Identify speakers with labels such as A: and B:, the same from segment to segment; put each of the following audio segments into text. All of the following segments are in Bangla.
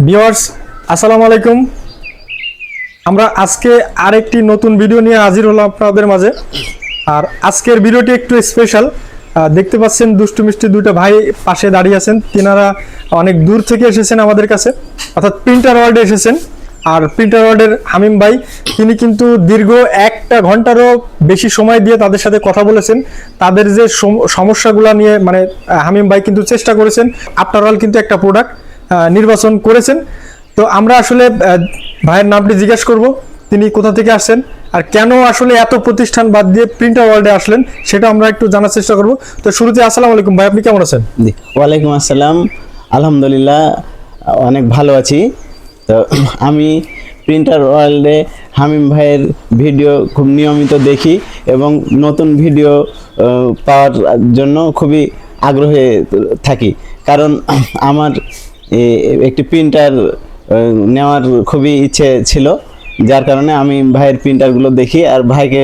A: ভিউয়ার্স আসসালামু আলাইকুম। আমরা আজকে আরেকটি নতুন ভিডিও নিয়ে হাজির হলাম আপনাদের মাঝে। আর আজকের ভিডিওটি একটু স্পেশাল। দেখতে পাচ্ছেন দুষ্টু মিষ্টি দুইটা ভাই পাশে দাঁড়িয়ে আছেন। তিনারা অনেক দূর থেকে এসেছেন আমাদের কাছে, অর্থাৎ প্রিন্টার ওয়ার্ল্ডে এসেছেন। আর প্রিন্টার ওয়ার্ল্ডের হামিম ভাই তিনি কিন্তু দীর্ঘ 1 ঘন্টারও বেশি সময় দিয়ে তাদের সাথে কথা বলেছেন। তাদের যে সমস্যাগুলো নিয়ে মানে হামিম ভাই কিন্তু চেষ্টা করেছেন। আফটার অল কিন্তু একটা প্রোডাক্ট নির্বাচন করেছেন। তো আমরা আসলে ভাইয়ের নামটি জিজ্ঞেস করব, তিনি কোথা থেকে আসছেন আর কেন আসলে এত প্রতিষ্ঠান বাদ দিয়ে প্রিন্টার ওয়ার্ল্ডে আসলেন সেটা আমরা একটু জানার চেষ্টা করব। তো শুরুতে আসসালামু আলাইকুম ভাই, আপনি কেমন আছেন?
B: জি ওয়ালাইকুম আসসালাম, আলহামদুলিল্লাহ অনেক ভালো আছি। তো আমি প্রিন্টার ওয়ার্ল্ডে হামিম ভাইয়ের ভিডিও খুব নিয়মিত দেখি এবং নতুন ভিডিও পাওয়ার জন্য খুবই আগ্রহে থাকি, কারণ আমার একটি প্রিন্টার নেওয়ার খুবই ইচ্ছে ছিল, যার কারণে আমি ভাইয়ের প্রিন্টারগুলো দেখি আর ভাইকে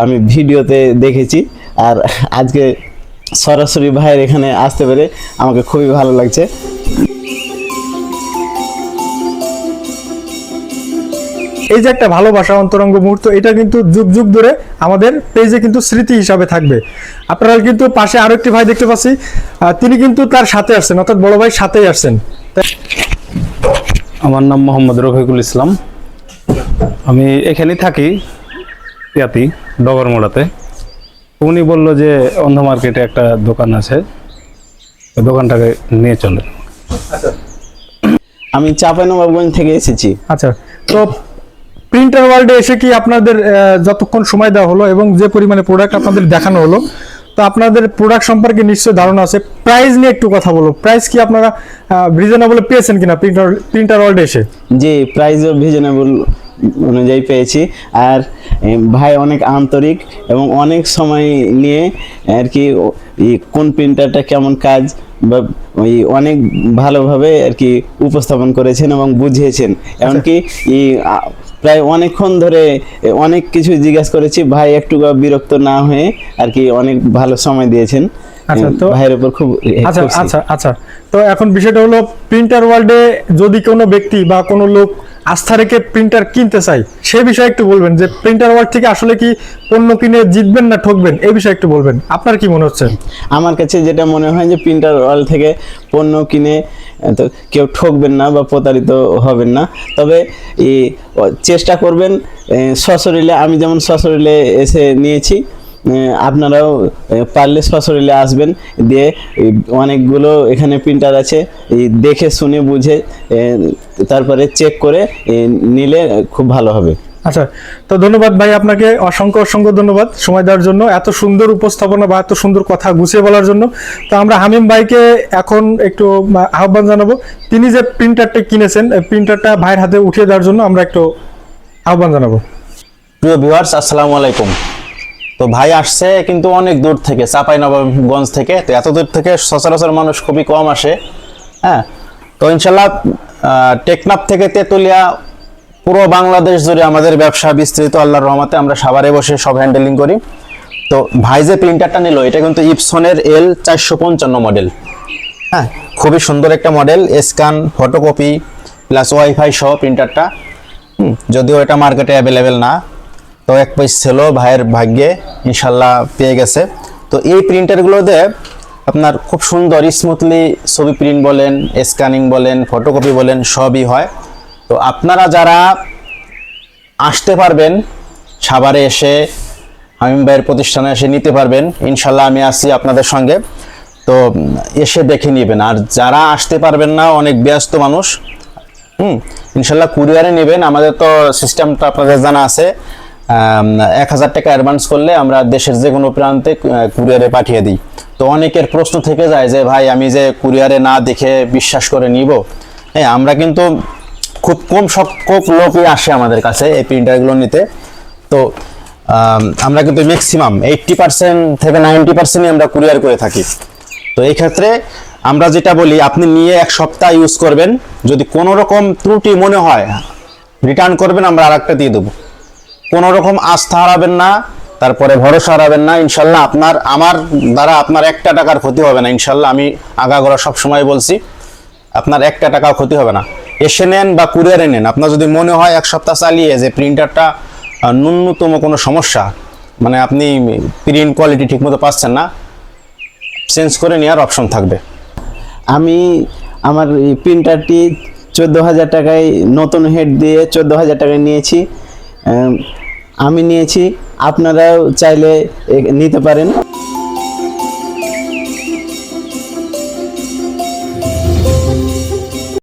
B: আমি ভিডিওতে দেখেছি। আর আজকে সরাসরি ভাইয়ের এখানে আসতে পেরে আমাকে খুবই ভালো লাগছে।
A: এই যে একটা ভালোবাসা অন্তরঙ্গ মুহূর্ত, এটা কিন্তু যুগ যুগ ধরে আমাদের পেজে কিন্তু স্মৃতি হিসাবে থাকবে। আপনারা কিন্তু পাশে আরো একটি ভাই দেখতে পাচ্ছি, তিনি কিন্তু তার সাথে আসছেন, অর্থাৎ বড় ভাই সাথেই আসছেন।
C: আমার নাম মোহাম্মদ রফিকুল ইসলাম, আমি এখানেই থাকি ইয়াতি ডগরমোড়াতে। উনি বলল যে অন্ধ মার্কেটে একটা দোকান আছে, ওই দোকানটাকে নিয়ে চলেন।
B: আমি চাঁপাইনবাবগঞ্জ থেকে এসেছি।
A: আচ্ছা, তো প্রিন্টার ওয়ার্ল্ডে এসে কি আপনাদের যতক্ষণ সময় দেওয়া হলো এবং যে পরিমাণে প্রোডাক্ট আপনাদের দেখানো হলো, তো আপনাদের প্রোডাক্ট সম্পর্কে নিশ্চয়ই ধারণা আছে। প্রাইস নিয়ে একটু কথা বলো, প্রাইস কি আপনারা রিজনেবল পেয়েছেন কিনা প্রিন্টার ওয়ার্ল্ডে এসে?
B: জি, প্রাইসও রিজনেবল অনুযায়ী পেয়েছি। আর ভাই অনেক আন্তরিক এবং অনেক সময় নিয়ে আর কি কোন প্রিন্টারটা কেমন কাজ বা ওই অনেক ভালোভাবে আর কি উপস্থাপন করেছেন এবং বুঝিয়েছেন। এমনকি প্রায় অনেকক্ষণ ধরে অনেক কিছু জিজ্ঞাসা করেছি, ভাই একটু বিরক্ত না হয়ে আর কি অনেক ভালো সময় দিয়েছেন।
A: আচ্ছা, তো
B: ভাইয়ের উপর খুব
A: আচ্ছা তো এখন বিষয়টা হলো, প্রিন্টার ওয়ার্ল্ডে যদি কোনো ব্যক্তি বা কোনো লোক আস্থা রেখে প্রিন্টার কিনতে চাই, সে বিষয়ে একটু বলবেন যে প্রিন্টার ওয়ার্ল্ড থেকে আসলে কি পণ্য কিনে জিতবেন না ঠকবেন, এই বিষয়ে একটু বলবেন। আপনার কি মনে হচ্ছে?
B: আমার কাছে যেটা মনে হয় যে প্রিন্টার ওয়ার্ল্ড থেকে পণ্য কিনে তো কেউ ঠকবেন না বা প্রতারিত হবেন না, তবে চেষ্টা করবেন সশরীরে। আমি যেমন সশরীরে এসে নিয়েছি, আপনারাও পারলে সশরীরে আসবেন। দিয়ে অনেকগুলো এখানে প্রিন্টার আছে, দেখে শুনে বুঝে তারপরে চেক করে নিলে খুব ভালো হবে।
A: আচ্ছা, তো ধন্যবাদ ভাই, আপনাকে অসংখ্য ধন্যবাদ সময় দেওয়ার জন্য, এত সুন্দর উপস্থাপনা বা এত সুন্দর কথা গুছিয়ে বলার জন্য। তো আমরা হামিম ভাইকে এখন একটু আহ্বান জানাবো, তিনি যে প্রিন্টারটা কিনেছেন এই প্রিন্টারটা ভাইয়ের হাতে উঠিয়ে দেওয়ার জন্য আমরা একটু আহ্বান জানাবো।
D: প্রিয় ভিউয়ার্স আসসালামু আলাইকুম। তো ভাই আসছে কিন্তু অনেক দূর থেকে, চাঁপাইনবাবগঞ্জ থেকে। তো এত দূর থেকে সচরাচর মানুষ খুবই কম আসে। হ্যাঁ, তো ইনশাল্লাহ টেকনাফ থেকে তেতুলিয়া পুরো বাংলাদেশ জুড়ে আমাদের ব্যবসা বিস্তৃত, আল্লাহর রহমতে আমরা সাভারে বসে সব হ্যান্ডেলিং করি। তো ভাই যে প্রিন্টারটা নিল এটা কিন্তু ইপসনের L455 মডেল। হ্যাঁ, খুবই সুন্দর একটা model, scan photocopy plus wifi সহ প্রিন্টারটা। যদিও এটা মার্কেটে অ্যাভেলেবেল না, তো এক পিস ছিল ভাইয়ের ভাগ্যে, ইনশাল্লাহ পেয়ে গেছে। তো এই প্রিন্টারগুলোতে আপনার খুব সুন্দর স্মুথলি ছবি প্রিন্ট বলেন, স্ক্যানিং বলেন, ফটোকপি বলেন, সবই হয়। তো আপনারা যারা আসতে পারবেন সাভারে এসে হামিম ভাইয়ের প্রতিষ্ঠানে এসে নিতে পারবেন, ইনশাল্লাহ আমি আছি আপনাদের সঙ্গে। তো এসে দেখে নেবেন। আর যারা আসতে পারবেন না, অনেক ব্যস্ত মানুষ, ইনশাল্লাহ কুরিয়ারে নেবেন। আমাদের তো সিস্টেমটা আপনাদের জানা আছে, 1000 টাকা অ্যাডভান্স করলে আমরা দেশের যে কোনো প্রান্তে কুরিয়ারে পাঠিয়ে দিই। তো অনেকের প্রশ্ন থেকে যায় যে ভাই আমি যে কুরিয়ারে না দেখে বিশ্বাস করে নিব। হ্যাঁ, আমরা কিন্তু খুব কম সংখ্যক লোকই আসে আমাদের কাছে এই প্রিন্টারগুলো নিতে। তো আমরা কিন্তু ম্যাক্সিমাম 80% থেকে 90%ই আমরা কুরিয়ার করে থাকি। তো এই ক্ষেত্রে আমরা যেটা বলি, আপনি নিয়ে 1 সপ্তাহ ইউজ করবেন, যদি কোনো রকম ত্রুটি মনে হয় রিটার্ন করবেন, আমরা আরেকটা দিয়ে দেবো। কোনো রকম আস্থা হারাবেন না, তারপরে ভরসা হারাবেন না। ইনশাল্লাহ আমার দ্বারা আপনার 1 টাকার ক্ষতি হবে না। ইনশাল্লাহ আমি আগাগোড়া সব সময় বলছি, আপনার 1 টাকাও ক্ষতি হবে না। এসে নেন বা কুরিয়ারে নেন, আপনার যদি মনে হয় এক সপ্তাহ চালিয়ে যে প্রিন্টারটা ন্যূনতম কোনো সমস্যা, মানে আপনি প্রিন্ট কোয়ালিটি ঠিকমতো পাচ্ছেন না, চেঞ্জ করে নেওয়ার অপশন থাকবে।
B: আমি আমার এই প্রিন্টারটি 14,000 টাকায় নতুন হেড দিয়ে 14,000 টাকায় নিয়েছি। আমি নিয়েছি, আপনারাও চাইলে নিতে পারেন।